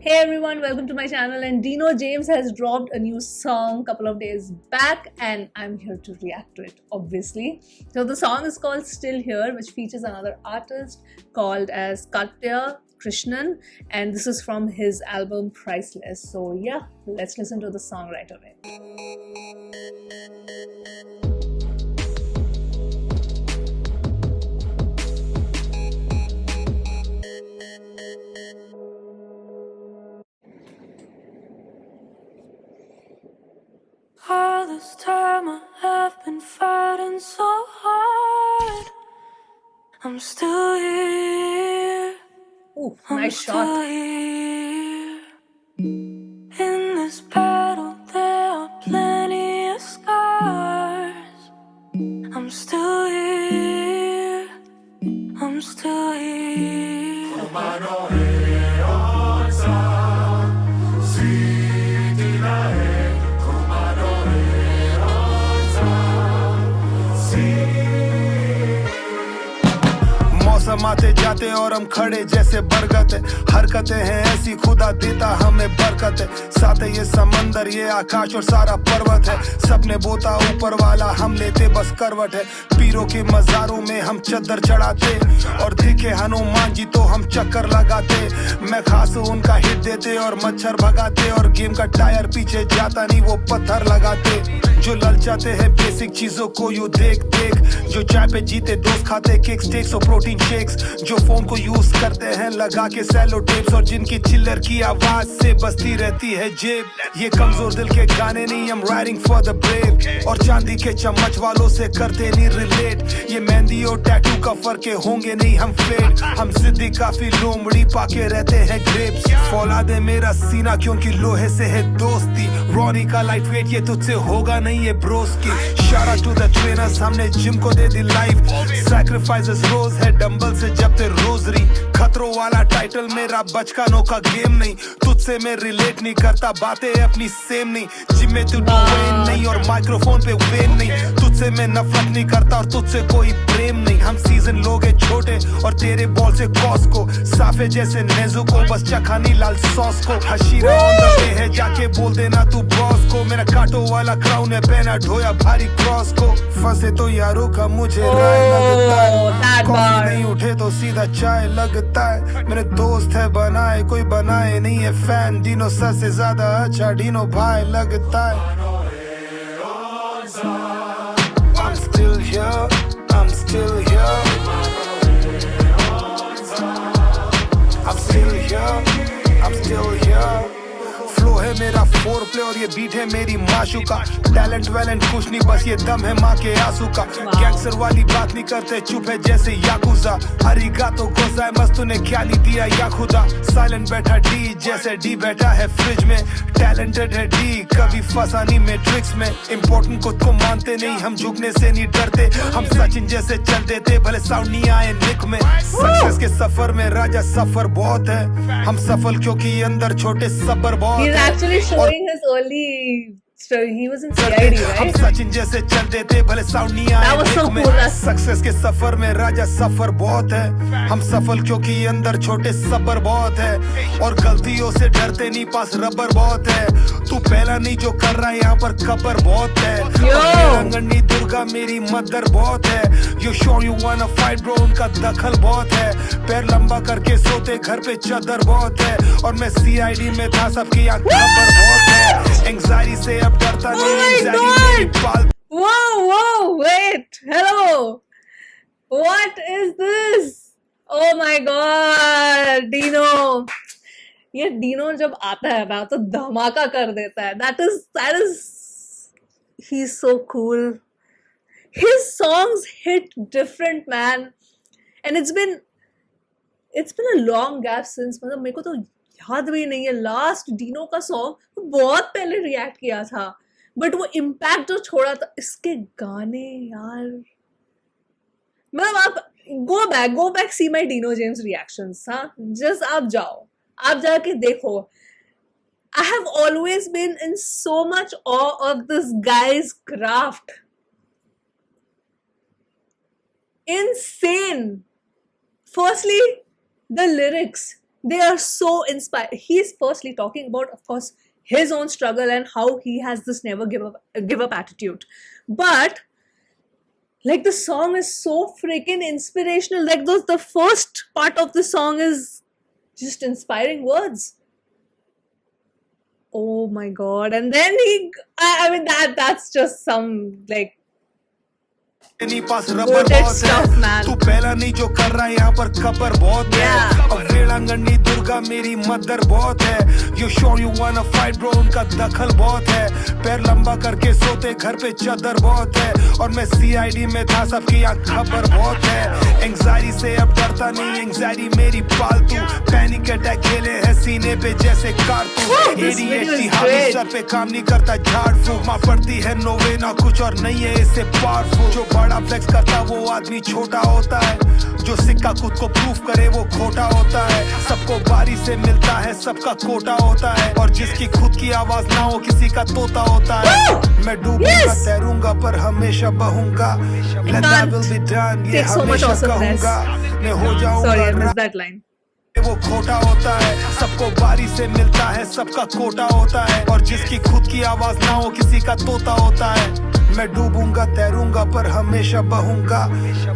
Hey everyone, welcome to my channel. And Dino James has dropped a new song a couple of days back, and I'm here to react to it, obviously. So the song is called Still Here, which features another artist called as Katya Krishnan, and this is from his album Priceless. So yeah, let's listen to the song right away. All this time I have been fighting so hard. I'm still here. Ooh, I'm nice still shot. here. In this battle there are plenty of scars. I'm still here. I'm still here. मौसम आते जाते और हम खड़े जैसे बरगद है। हरकतें हैं ऐसी खुदा देता हमें बरकत है। साथ है ये समंदर ये आकाश और सारा पर्वत है। सपने बोता ऊपर वाला हम लेते बस करवट है। पीरों के मजारों में हम चद्दर चढ़ाते और दिखे हनुमान जी तो हम चक्कर लगाते। मैं खास उनका हिट देते और मच्छर भगाते और गेम का टायर पीछे जाता नहीं वो पत्थर लगाते। जो ललचाते हैं बेसिक चीजों को यू देख देख, जो चाय पे जीते दोस्त खाते केक स्टेक्स और प्रोटीन शेक्स, जो फोन को यूज करते हैं लगा के सैलो टेप्स और जिनकी चिल्लर की आवाज से बसती रहती है जेब। ये कमजोर दिल के गाने नहीं, I'm writing for the brave, और चांदी के चम्मच वालों से करते नहीं रिलेट। ये मेहंदी और टैटू का फर्क है, होंगे नहीं हम फेड। हम जिद्दी काफी लोमड़ी पाके रहते हैं ग्रेप्स। फौलादे मेरा सीना क्योंकि लोहे से है दोस्ती। रॉनी का लाइट वेट ये तुझसे होगा नहीं ये ब्रोस की। Shout out to the trainers, हमने जिम को दे दी लाइफ। Sacrifices रोज है डंबल से जपते रोजरी। खतरों वाला टाइटल मेरा बचकानों का गेम नहीं। तुझसे मैं रिलेट नहीं करता, बातें अपनी सेम नहीं। जिम में तू वेन नहीं और माइक्रोफोन पे वेन नहीं। तुझसे मैं नफरत नहीं करता और तुझसे कोई प्रेम नहीं। हम सीजन लोग हैं छोटे और तेरे बॉल से कॉस को साफे जैसे नेजू को बस चखानी लाल सॉस को। हशीरा ऑन द वे है जाके बोल देना तू बॉस को। मेरा कांटों वाला क्राउन है पहना ढोया भारी क्रॉस को। फंसे तो यारों का मुझे राय लगता है। कॉफी नहीं उठे तो सीधा चाय लगता है। मेरे दोस्त है बनाए कोई बनाए नहीं है फैन। डीनो सर से ज्यादा अच्छा डीनो भाई लगता है। I'm still here, I'm still here, I'm still here, I'm still here. Flow है मेरा फोर प्ले और ये बीट है मेरी माशू का। टैलेंट वैलेंट कुछ नहीं बस ये दम है माँ के आंसू का। गैंगस्टर वाली बात नहीं करते चुप है जैसे याकुजा। अरिगा तो गोज़ाए मस्त तूने क्या नहीं दिया या खुदा। साइलेंट बैठा डी जैसे डी बैठा है फ्रिज में। टैलेंटेड है डी कभी फंसा नहीं मैट्रिक्स में। इम्पोर्टेंट खुद को मानते नहीं हम झुकने से नहीं डरते। हम सचिन जैसे चल देते भले साउंड नहीं आए निक में। सक्सेस के सफर में राजा सफर बहुत है। हम सफल क्योंकि अंदर छोटे सबर बहुत। He's actually showing his early story. He was in CID, हम right? सचिन जैसे चल देते भले साउंड नहीं आए That was so निक में। cool. सक्सेस के सफर में राजा सफर बहुत है। हम सफल क्योंकि अंदर छोटे सबर बहुत है। और गलतियों से डरते नहीं पास रबर बहुत है। तू पहला नहीं जो कर रहा है यहाँ पर खबर बहुत है। रंगनी दुर्गा मेरी मदर बहुत है। You sure you वांना fight bro उनका दखल बहुत है। पैर लंबा करके सोते घर पे चादर बहुत है। और मैं CID में था सबकी यहाँ खबर बहुत है। एंग्जाइटी से अब डरता नहीं anxiety मेरी पाल। Whoa, wait, hello. What is this? Oh my God, Dino. ये Dino जब आता है ना तो धमाका कर देता है. That is, he's so cool. His songs hit different, man. And it's been a long gap since, मतलब मेरे को तो याद भी नहीं है लास्ट डीनो का सॉन्ग बहुत पहले रिएक्ट किया था, बट वो इम्पैक्ट जो छोड़ा था इसके गाने यार। मतलब आप गो बैक सी माई डीनो जेम्स रिएक्शंस। हाँ, जस्ट आप जाके देखो। I have always been in so much awe of this guy's craft. Insane. Firstly, the lyrics. They are so inspired. He's firstly talking about, of course, his own struggle and how he has this never give up attitude. But like the song is so freaking inspirational. Like the first part of the song is just inspiring words. Oh my god. And then I mean that's just some like नहीं पास rubber goated बहुत stuff, है man. तू पहला नहीं जो कर रहा है यहाँ पर कबर बहुत है अब वेड़ांगनी दुर्गा मेरी मदर बहुत है you sure you वांना fight bro उनका दखल बहुत है पैर लंबा करके सोते घर पे चादर बहुत है और मैं सीआईडी में था सबकी यहाँ खबर बहुत है एंग्जाइटी से अब डरता नहीं एंग्जाइटी मेरी पालतू पैनिक अटैक खेले हैं सीने पे जैसे कारतूस एडीएचडी हावी सर पे काम नहीं करता झाड़ फूक माँ पड़ती है नोवे ना कुछ और नहीं है इससे पावरफुल जो बड़ा फ्लेक्स करता वो आदमी छोटा होता है जो सिक्का खुद को प्रूफ करे वो खोटा होता है सबको बारी से मिलता है सबका कोटा होता है और जिसकी खुद की आवाज ना हो किसी का तोता होता है मैं डूबूंगा तैरूंगा पर हमेशा बहूंगा Let that will be done ये हमेशा कहूंगा मैं हो जाऊंगा sorry, I missed that line. वो खोटा होता है सबको बारी से मिलता है सबका कोटा होता है और जिसकी खुद की आवाज ना हो किसी का तोता होता है मैं डूबूंगा तैरूंगा पर हमेशा बहूंगा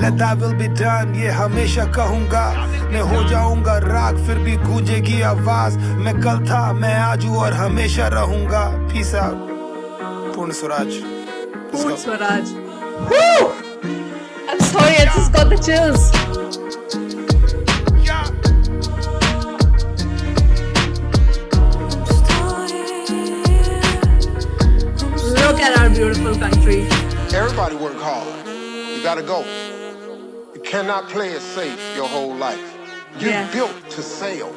Let that will be done ये हमेशा कहूंगा मैं हो जाऊंगा राग फिर भी गूंजेगी आवाज मैं कल था मैं आज हूँ और हमेशा रहूंगा Peace out पूर्ण Swaraj Poon Swaraj. Woo! I'm sorry, I just got the chills. Look at our beautiful country. Everybody work hard. You gotta go. You cannot play it safe your whole life. You're Yeah. built to sail.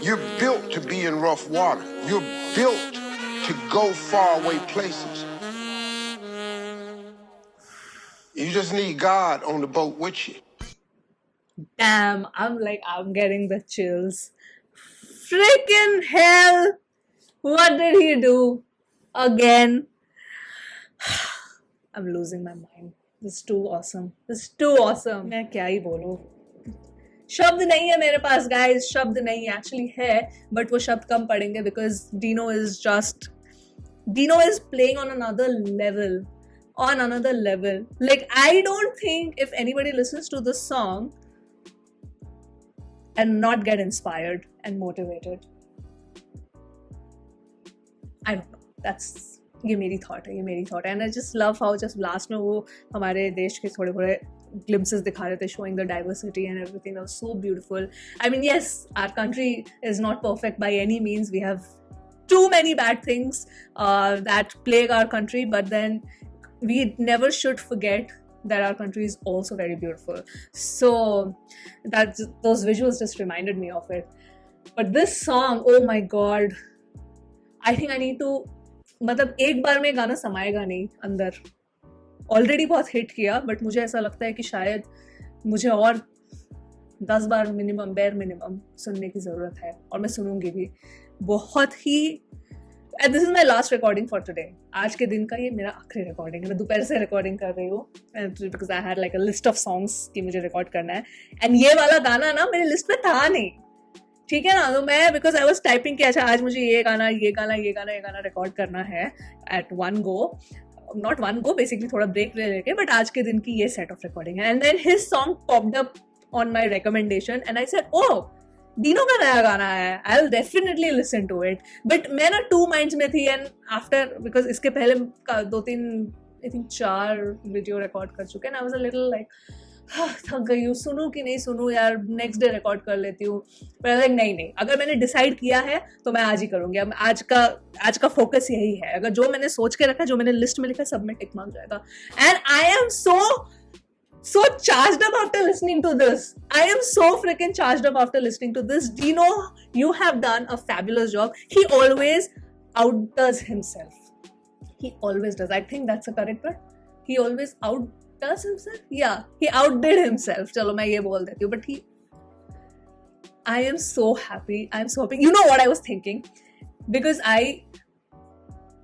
You're built to be in rough water. You're built to go far away places. You just need God on the boat with you. Damn, I'm getting the chills. Freaking hell! What did he do? Again. I'm losing my mind. This is too awesome. This is too awesome. मैं क्या ही बोलूं? शब्द नहीं है मेरे पास guys. शब्द नहीं actually है, but वो शब्द कम पड़ेंगे because Dino is playing on another level. On another level. Like I don't think if anybody listens to this song and not get inspired and motivated. I don't know. That's ये मेरी thought है and I just love how just last में वो हमारे देश के थोड़े थोड़े glimpses दिखा रहे थे showing the diversity and everything. That was so beautiful. I mean, yes, our country is not perfect by any means. We have too many bad things that plague our country, but then we never should forget that our country is also very beautiful. So those visuals just reminded me of it. But this song, oh my god, I think I need to मतलब एक बार में गाना समाएगा नहीं अंदर. Already बहुत hit किया but मुझे ऐसा लगता है कि शायद मुझे और 10 बार मिनिमम बेयर मिनिमम सुनने की ज़रूरत है और मैं सुनूंगी भी. बहुत ही and this is my last recording for today. आज के दिन का ये मेरा आखिरी रिकॉर्डिंग है. मैं दोपहर से रिकॉर्डिंग कर रही हूँ because I had like a list of songs कि मुझे रिकॉर्ड करना है एंड ये वाला गाना ना मेरी लिस्ट में था नहीं. ठीक है ना. तो मैं बिकॉज आई वॉज टाइपिंग कि अच्छा आज मुझे ये गाना रिकॉर्ड करना है at one go. Not one go basically थोड़ा ब्रेक ले लेके बट आज के दिन की ये सेट ऑफ रिकॉर्डिंग है. And then his song popped up on my recommendation and I said oh Dino का नया गाना है. I will definitely listen to it. But मैं ना टू माइंड्स में थी एंड आफ्टर बिकॉज इसके पहले 2-3 आई थिंक 4 वीडियो रिकॉर्ड कर चुके हैं. I was a little like थक गई हूँ. सुनूं कि नहीं सुनूं यार. नेक्स्ट डे रिकॉर्ड कर लेती हूँ. पर लाइक नहीं अगर मैंने डिसाइड किया है तो मैं आज ही करूँगी. अब आज का फोकस यही है. अगर जो मैंने सोच के रखा, जो मैंने लिस्ट में लिखा, सब में टिक मार जाएगा. And I am so charged up after listening to this. I am so freaking charged up after listening to this. Dino, you have done a fabulous job. He always outdoes himself. He always does. I think that's a correct word. He always outdoes himself. Yeah, he outdid himself. Chalo, मैं ये बोल देती हूँ. But I am so happy. I am so happy. You know what I was thinking? Because I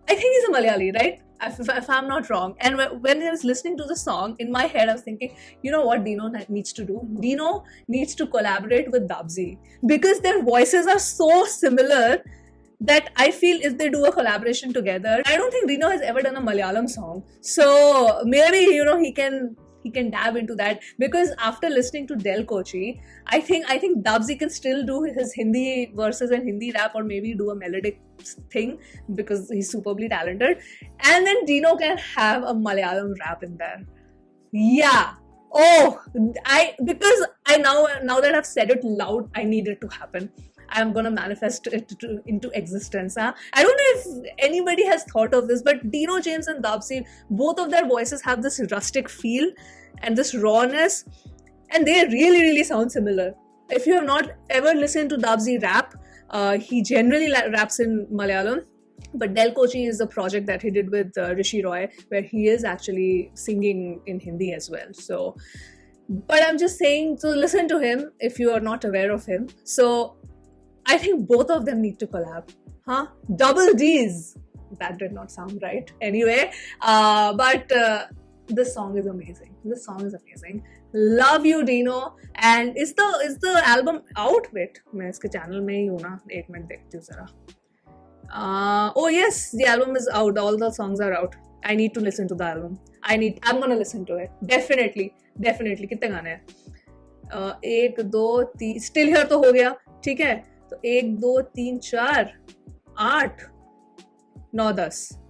think he's a Malayali, right? if I'm not wrong. And when I was listening to the song, in my head I was thinking, you know what Dino needs to do? Dino needs to collaborate with Dabzi, because their voices are so similar that I feel if they do a collaboration together, I don't think Dino has ever done a Malayalam song. So maybe, you know, he can dab into that, because after listening to Del Kochi, I think Dabzi can still do his Hindi verses and Hindi rap, or maybe do a melodic thing, because he's superbly talented. And then Dino can have a Malayalam rap in there. Yeah. Oh, because I now that I've said it loud, I need it to happen. I'm gonna manifest it into existence. Huh? I don't know if anybody has thought of this, but Dino James and Dabzi, both of their voices have this rustic feel and this rawness, and they really, really sound similar. If you have not ever listened to Dabzi rap, he generally raps in Malayalam, but Del Kochi is a project that he did with Rishi Roy, where he is actually singing in Hindi as well. So, but I'm just saying, so listen to him if you are not aware of him. So I think both of them need to collab. Huh? Double D's. That did not sound right. Anyway, but this song is amazing. This song is amazing. Love you, Dino. And is the album out? Wait, मैं इसके channel में ही हूँ ना. एक minute देखती हूँ जरा. Oh yes, the album is out. All the songs are out. I need to listen to the album. I'm gonna listen to it. Definitely. कितने गाने हैं? 1, 2, 3. Still Here तो हो गया. ठीक है? तो 1, 2, 3, 4, 8, 9,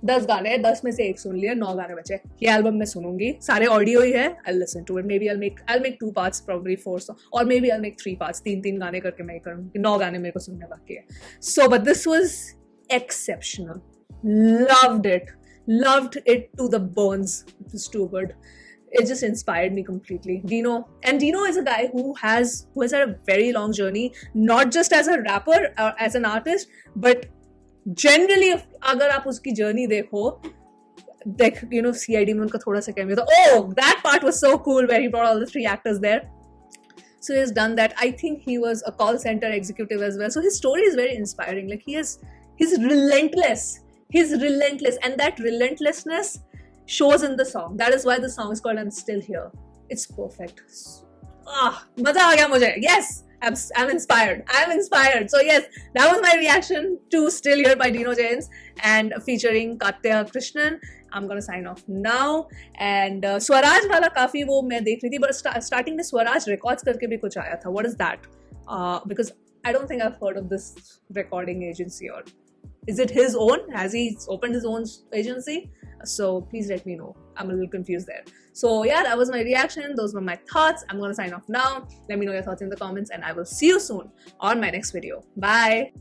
10 गाने हैं. 10 में से एक सुन लिया, 9 गाने बचे. ये एल्बम मैं सुनूंगी, सारे ऑडियो ही है. I'll listen to it. Maybe I'll make 2 parts, probably 4 songs, or maybe I'll make 3 parts. 3 गाने करके मैं करूँगी. 9 गाने मेरे को सुनने बाकी है. So, but this was exceptional. Loved it to the bones. It was too good. It just inspired me completely. Dino is a guy who has had a very long journey, not just as a rapper or as an artist, but generally, अगर आप उसकी journey देखो, you know, CID में उनका थोड़ा सा cameo था. Oh, that part was so cool where he brought all the 3 actors there. So he has done that. I think he was a call center executive as well. So his story is very inspiring. Like he's relentless. And that relentlessness shows in the song. That is why the song is called I'm Still Here. It's perfect. मजा आ गया मुझे. Yes, I'm inspired. So yes, that was my reaction to Still Here by Dino James and featuring Katya Krishnan. I'm gonna sign off now. And Swaraj वाला काफी वो मैं देख रही थी, but starting में Swaraj Records करके भी कुछ आया था. What is that? Because I don't think I've heard of this recording agency, or is it his own? Has he opened his own agency? So please let me know. I'm a little confused there. So yeah, that was my reaction. Those were my thoughts. I'm gonna sign off now. Let me know your thoughts in the comments, and I will see you soon on my next video. Bye.